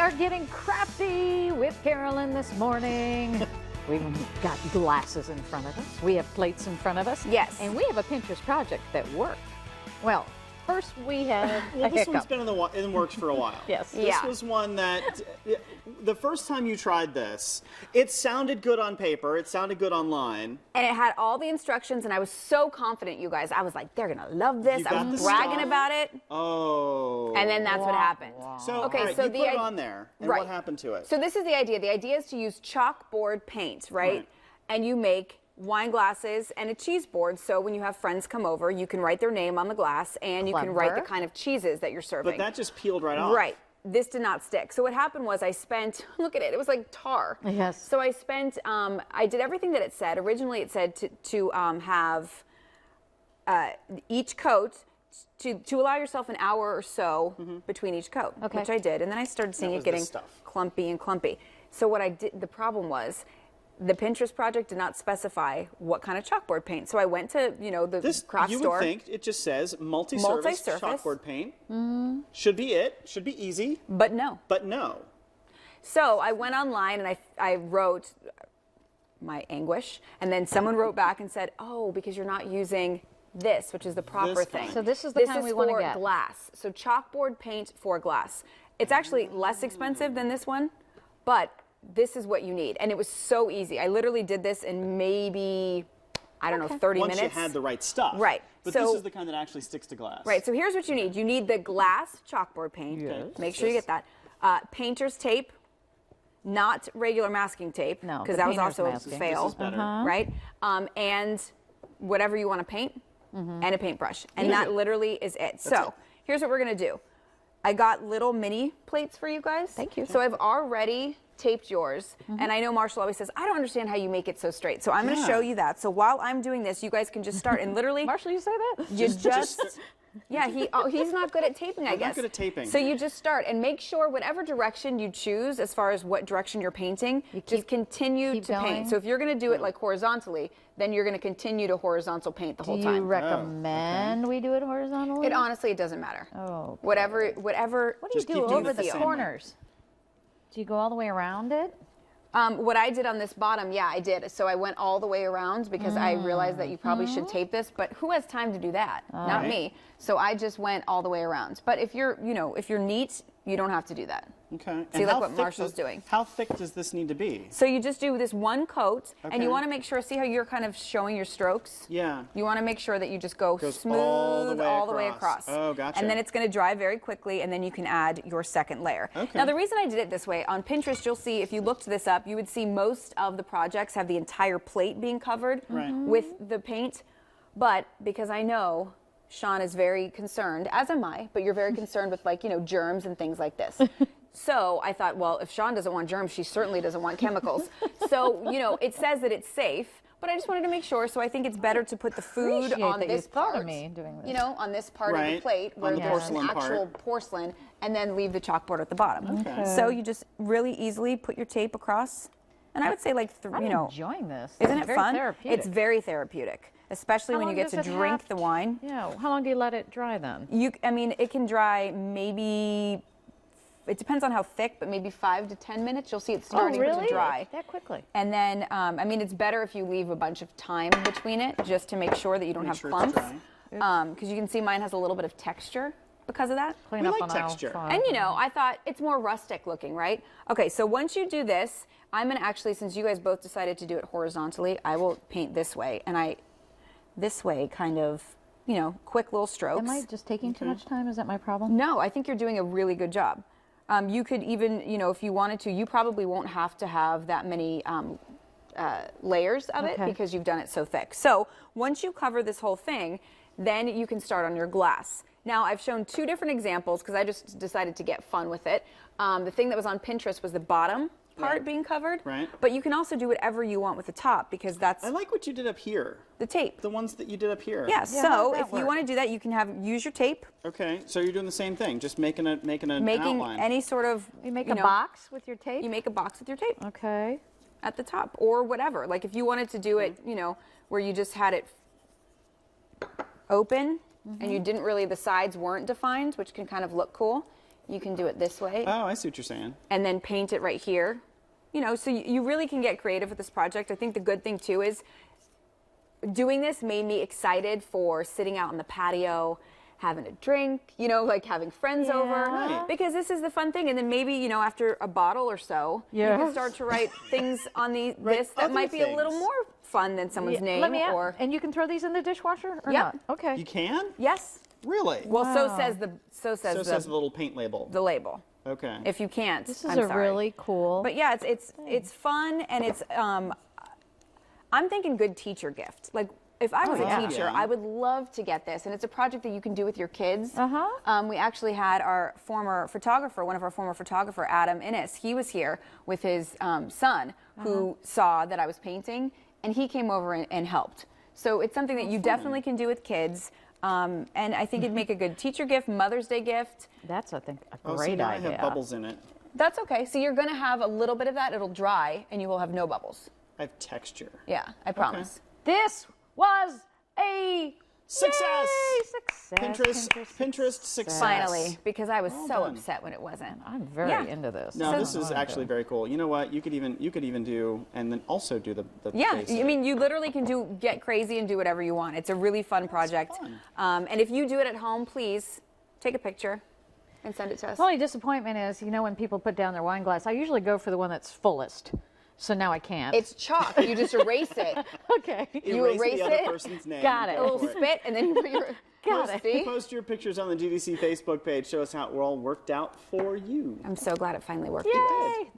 are getting crafty with Carolyn this morning. We've got glasses in front of us. We have plates in front of us. Yes. And we have a Pinterest project that worked. Well, first we have well, this one's been in the works for a while. Yes. This was one that, the first time you tried this, it sounded good on paper, it sounded good online. And it had all the instructions, and I was so confident, you guys. I was like, they're gonna love this. I was bragging about it. Oh. And then that's what happened. So, okay, right, so you put it on there, and what happened to it? So this is the idea. The idea is to use chalkboard paint, right? And you make wine glasses and a cheese board, so when you have friends come over, you can write their name on the glass, and you can write the kind of cheeses that you're serving. But that just peeled right off. Right. This did not stick. So what happened was I spent, look at it, it was like tar. Yes. So I spent, I did everything that it said. Originally it said to have each coat, to allow yourself an hour or so between each coat, which I did. And then I started seeing it getting clumpy and clumpy. So what I did, the problem was, the Pinterest project did not specify what kind of chalkboard paint. So I went to, the craft store. You would think it just says multi-surface chalkboard paint. Should be it. Should be easy. But no. But no. So I went online and I wrote my anguish. And then someone wrote back and said, oh, because you're not using this, which is the proper thing. So this is the kind we want to get. This is for glass. So chalkboard paint for glass. It's actually less expensive than this one, but this is what you need. And it was so easy. I literally did this in maybe, I don't know, 30 minutes. Once you had the right stuff. Right. But this is the kind that actually sticks to glass. Right. So here's what you need. You need the glass chalkboard paint. Yes. Make sure you get that. Painter's tape, not regular masking tape. No, because that was also a fail. This is better. Right. And whatever you want to paint and a paintbrush. And that literally is it. So here's what we're going to do. I got little mini plates for you guys. Thank you. So I've already taped yours, and I know Marshall always says, I don't understand how you make it so straight. So I'm going to show you that. So while I'm doing this, you guys can just start, and literally, Marshall, you say that? You just yeah, he's not good at taping, I guess. I'm not good at taping. So you just start, and make sure whatever direction you choose, as far as what direction you're painting, just continue to paint. So if you're going to do it like horizontally, then you're going to continue to horizontal paint the whole time. Do you recommend we do it horizontally? Honestly, it doesn't matter. Oh. Whatever. What do you do over the corners? Do you go all the way around it? What I did on this bottom, yeah, I did. So I went all the way around because I realized that you probably should tape this, but who has time to do that? Not me. So I just went all the way around. But if you're, if you're neat, you don't have to do that. Okay. See, like what Marshall's doing. How thick does this need to be? So you just do this one coat, and you want to make sure, see how you're kind of showing your strokes? Yeah. You want to make sure that you just go smooth all the way across. Oh, gotcha. And then it's going to dry very quickly, and then you can add your second layer. Okay. Now, the reason I did it this way, on Pinterest, you'll see, if you looked this up, you would see most of the projects have the entire plate being covered with the paint. But because I know Sean is very concerned, as am I, but you're very concerned with, like, germs and things like this. So I thought, well, if Sean doesn't want germs, she certainly doesn't want chemicals. So, it says that it's safe, but I just wanted to make sure. So I think it's better to put the food on this part, of me doing this. on this part of the plate where there's an actual porcelain, and then leave the chalkboard at the bottom. Okay. So you just really easily put your tape across. And I would say, like, I'm enjoying this. Isn't it's it fun? Therapeutic. It's very therapeutic, especially when you get to drink the wine. Yeah. How long do you let it dry then? It can dry maybe, it depends on how thick, but maybe 5 to 10 minutes. You'll see it starting to dry. That quickly. And then, it's better if you leave a bunch of time between it, just to make sure that you don't have clumps. Because you can see mine has a little bit of texture because of that. Clean up on texture. And I thought it's more rustic looking, right? Okay, so once you do this, I'm gonna actually, since you guys both decided to do it horizontally, I will paint this way, and this way kind of, quick little strokes. Am I just taking too much time? Is that my problem? No, I think you're doing a really good job. You could even, if you wanted to, you probably won't have to have that many layers of it because you've done it so thick. So once you cover this whole thing, then you can start on your glass. Now, I've shown 2 different examples because I just decided to get fun with it. The thing that was on Pinterest was the bottom part being covered. Right. But you can also do whatever you want with the top, because that's... I like what you did up here. The tape. The ones that you did up here. Yeah, so if you want to do that, you can use your tape. Okay, so you're doing the same thing, just making an outline. Making any sort of... You make a box with your tape? You make a box with your tape. Okay. At the top, or whatever. Like if you wanted to do it, where you just had it open, and you didn't really, the sides weren't defined, which can kind of look cool. you can do it this way. Oh, I see what you're saying. And then paint it right here. You know, so you really can get creative with this project. I think the good thing too is doing this made me excited for sitting out on the patio, having a drink, you know, like having friends over. Right. Because this is the fun thing. And then maybe, you know, after a bottle or so, you can start to write things on this that might be a little more fun than someone's name. And you can throw these in the dishwasher or Yep. not? Okay. You can? Yes. Really? Well, so says the the little paint label. the label. Okay. If you can't, This is I'm a sorry. really cool. But yeah, it's fun, and it's I'm thinking good teacher gift. Like if I was a teacher, I would love to get this, and it's a project that you can do with your kids. We actually had our former photographer, one of our former photographer, Adam Innes. He was here with his son, who saw that I was painting, and he came over and helped. So it's something that you definitely can do with kids. And I think it'd make a good teacher gift, Mother's Day gift. That's, I think, a Oh, great so now idea. I have bubbles in it. That's okay. So you're going to have a little bit of that. It'll dry, and you will have no bubbles. I have texture. Yeah, I promise. This was a Success! Yay, success. Pinterest success. Finally, because I was so done. upset when it wasn't. I'm very into this. No, this is actually very cool. You know what? You could even do, and then also do the Yeah, basic. I mean, you literally can get crazy and do whatever you want. It's a really fun project. And if you do it at home, please take a picture and send it to us. The only disappointment is, you know, when people put down their wine glass, I usually go for the one that's fullest. So now I can't. It's chalk. You just erase it. Okay. You erase the other it. person's name. Got and it. A go little for it. spit, and then you put your see? Post your pictures on the GDC Facebook page. Show us how it all worked out for you. I'm so glad it finally worked. Yay!